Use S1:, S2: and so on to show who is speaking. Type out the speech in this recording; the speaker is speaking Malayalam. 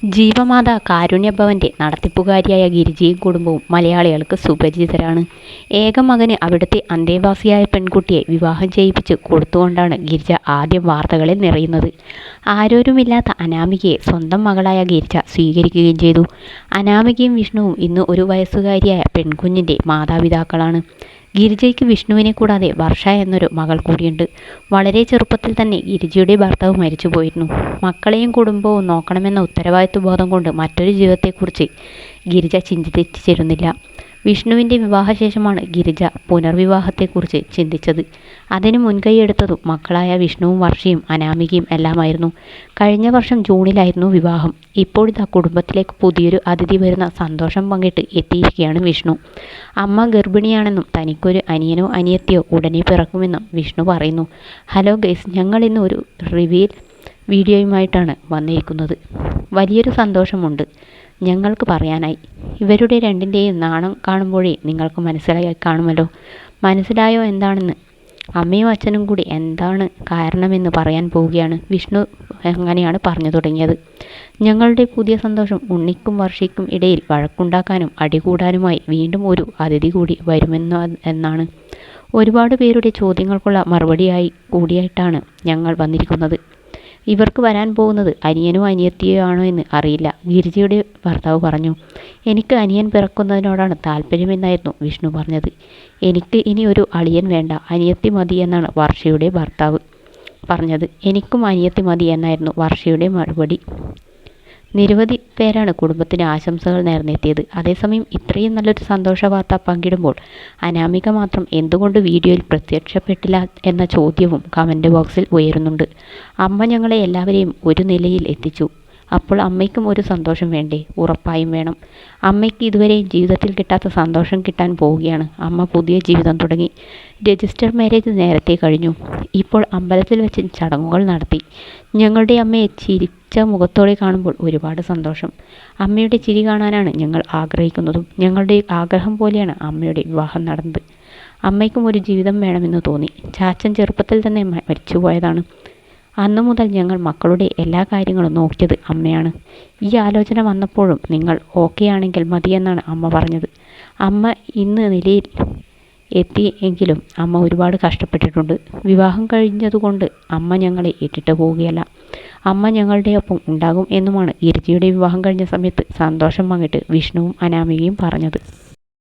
S1: ജീവമാത കാരുണ്യഭവൻ്റെ നടത്തിപ്പുകാരിയായ ഗിരിജയും കുടുംബവും മലയാളികൾക്ക് സുപരിചിതരാണ്. ഏക മകന് അവിടുത്തെ അന്തേവാസിയായ പെൺകുട്ടിയെ വിവാഹം ചെയ്യിപ്പിച്ച് കൊടുത്തുകൊണ്ടാണ് ഗിരിജ ആദ്യം വാർത്തകളിൽ നിറയുന്നത്. ആരോരുമില്ലാത്ത അനാമികയെ സ്വന്തം മകളായ ഗിരിജ സ്വീകരിക്കുകയും ചെയ്തു. അനാമികയും വിഷ്ണുവും ഇന്ന് ഒരു വയസ്സുകാരിയായ പെൺകുഞ്ഞിൻ്റെ മാതാപിതാക്കളാണ്. ഗിരിജയ്ക്ക് വിഷ്ണുവിനെ കൂടാതെ വർഷ എന്നൊരു മകൾ കൂടിയുണ്ട്. വളരെ ചെറുപ്പത്തിൽ തന്നെ ഗിരിജയുടെ ഭർത്താവ് മരിച്ചുപോയിരുന്നു. മക്കളെയും കുടുംബവും നോക്കണമെന്ന ഉത്തരവാദിത്വബോധം കൊണ്ട് മറ്റൊരു ജീവിതത്തെക്കുറിച്ച് ഗിരിജ ചിന്തിച്ചിരുന്നില്ല. വിഷ്ണുവിൻ്റെ വിവാഹശേഷമാണ് ഗിരിജ പുനർവിവാഹത്തെക്കുറിച്ച് ചിന്തിച്ചത്. അതിന് മുൻകൈയെടുത്തതും മക്കളായ വിഷ്ണുവും വർഷയും അനാമികയും എല്ലാമായിരുന്നു. കഴിഞ്ഞ വർഷം ജൂണിലായിരുന്നു വിവാഹം. ഇപ്പോഴിതാ കുടുംബത്തിലേക്ക് പുതിയൊരു അതിഥി വരുന്ന സന്തോഷം പങ്കിട്ട് എത്തിയിരിക്കുകയാണ് വിഷ്ണു. അമ്മ ഗർഭിണിയാണെന്നും തനിക്കൊരു അനിയനോ അനിയത്തിയോ ഉടനെ പിറക്കുമെന്നും വിഷ്ണു പറയുന്നു. ഹലോ ഗൈസ്, ഞങ്ങൾ ഇന്ന് ഒരു റിവീൽ വീഡിയോയുമായിട്ടാണ് വന്നിരിക്കുന്നത്. വലിയൊരു സന്തോഷമുണ്ട് ഞങ്ങൾക്ക് പറയാനായി. ഇവരുടെ രണ്ടിൻ്റെയും നാണം കാണുമ്പോഴേ നിങ്ങൾക്ക് മനസ്സിലായി കാണുമല്ലോ. മനസ്സിലായോ എന്താണെന്ന്? അമ്മയും അച്ഛനും കൂടി എന്താണ് കാരണമെന്ന് പറയാൻ പോവുകയാണ്. വിഷ്ണു അങ്ങനെയാണ് പറഞ്ഞു തുടങ്ങിയത്. ഞങ്ങളുടെ പുതിയ സന്തോഷം ഉണ്ണിക്കും വർഷയ്ക്കും ഇടയിൽ വഴക്കുണ്ടാക്കാനും അടികൂടാനുമായി വീണ്ടും ഒരു അതിഥി കൂടി എന്നാണ്. ഒരുപാട് പേരുടെ ചോദ്യങ്ങൾക്കുള്ള മറുപടിയായി കൂടിയായിട്ടാണ് ഞങ്ങൾ വന്നിരിക്കുന്നത്. ഇവർക്ക് വരാൻ പോകുന്നത് അനിയനോ അനിയത്തിയോ ആണോ എന്ന് അറിയില്ല, ഗിരിജയുടെ ഭർത്താവ് പറഞ്ഞു. എനിക്ക് അനിയൻ പിറക്കുന്നതിനോടാണ് താല്പര്യമെന്നായിരുന്നു വിഷ്ണു പറഞ്ഞത്. എനിക്ക് ഇനി ഒരു അളിയൻ വേണ്ട, അനിയത്തി മതി എന്നാണ് വർഷയുടെ ഭർത്താവ് പറഞ്ഞത്. എനിക്കും അനിയത്തി മതി എന്നായിരുന്നു വർഷയുടെ മറുപടി. നിരവധി പേരാണ് കുടുംബത്തിന് ആശംസകൾ നേർന്നെത്തിയത്. അതേസമയം ഇത്രയും നല്ലൊരു സന്തോഷ വാർത്ത പങ്കിടുമ്പോൾ അനാമിക മാത്രം എന്തുകൊണ്ട് വീഡിയോയിൽ പ്രത്യക്ഷപ്പെട്ടില്ല എന്ന ചോദ്യവും കമൻറ്റ് ബോക്സിൽ ഉയരുന്നുണ്ട്. അമ്മ ഞങ്ങളെ എല്ലാവരെയും ഒരു നിലയിൽ എത്തിച്ചു. അപ്പോൾ അമ്മയ്ക്കും ഒരു സന്തോഷം വേണ്ടേ? ഉറപ്പായും വേണം. അമ്മയ്ക്ക് ഇതുവരെയും ജീവിതത്തിൽ കിട്ടാത്ത സന്തോഷം കിട്ടാൻ പോവുകയാണ്. അമ്മ പുതിയ ജീവിതം തുടങ്ങി. രജിസ്റ്റർ മാരേജ് നേരത്തെ കഴിഞ്ഞു. ഇപ്പോൾ അമ്പലത്തിൽ വെച്ച് ചടങ്ങുകൾ നടത്തി. ഞങ്ങളുടെ അമ്മയെ ചിരിച്ച മുഖത്തോടെ കാണുമ്പോൾ ഒരുപാട് സന്തോഷം. അമ്മയുടെ ചിരി കാണാനാണ് ഞങ്ങൾ ആഗ്രഹിക്കുന്നതും. ഞങ്ങളുടെ ആഗ്രഹം പോലെയാണ് അമ്മയുടെ വിവാഹം നടന്നത്. അമ്മയ്ക്കും ഒരു ജീവിതം വേണമെന്ന് തോന്നി. ചാച്ചൻ ചെറുപ്പത്തിൽ തന്നെ മരിച്ചുപോയതാണ്. അന്നു മുതൽ ഞങ്ങൾ മക്കളുടെ എല്ലാ കാര്യങ്ങളും നോക്കിയത് അമ്മയാണ്. ഈ ആലോചന വന്നപ്പോഴും നിങ്ങൾ ഓക്കെ ആണെങ്കിൽ മതിയെന്നാണ് അമ്മ പറഞ്ഞത്. അമ്മ ഇന്ന് നിലയിൽ എത്തിയെങ്കിലും അമ്മ ഒരുപാട് കഷ്ടപ്പെട്ടിട്ടുണ്ട്. വിവാഹം കഴിഞ്ഞതുകൊണ്ട് അമ്മ ഞങ്ങളെ ഇട്ടിട്ട് പോവുകയല്ല, അമ്മ ഞങ്ങളുടെ ഒപ്പം ഉണ്ടാകും എന്നുമാണ് ഗിരിജയുടെ വിവാഹം കഴിഞ്ഞ സമയത്ത് സന്തോഷം പങ്കിട്ട് വിഷ്ണുവും അനാമികയും പറഞ്ഞത്.